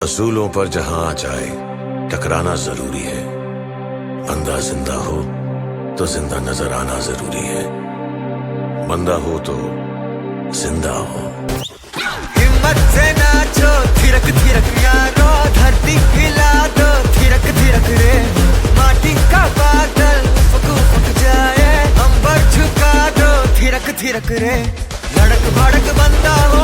असूलों पर जहां आ जाए टकराना जरूरी है। बंदा जिंदा हो तो जिंदा नजर आना जरूरी है। बंदा हो तो जिंदा हो। हिम्मत से नाचो थिरक थिरक यारो, धरती हिला दो थिरक थिरक रे। माटी का बादल फूक जाए, अंबर झुका दो थिरक थिरक रे। लड़क भड़क बंदा हो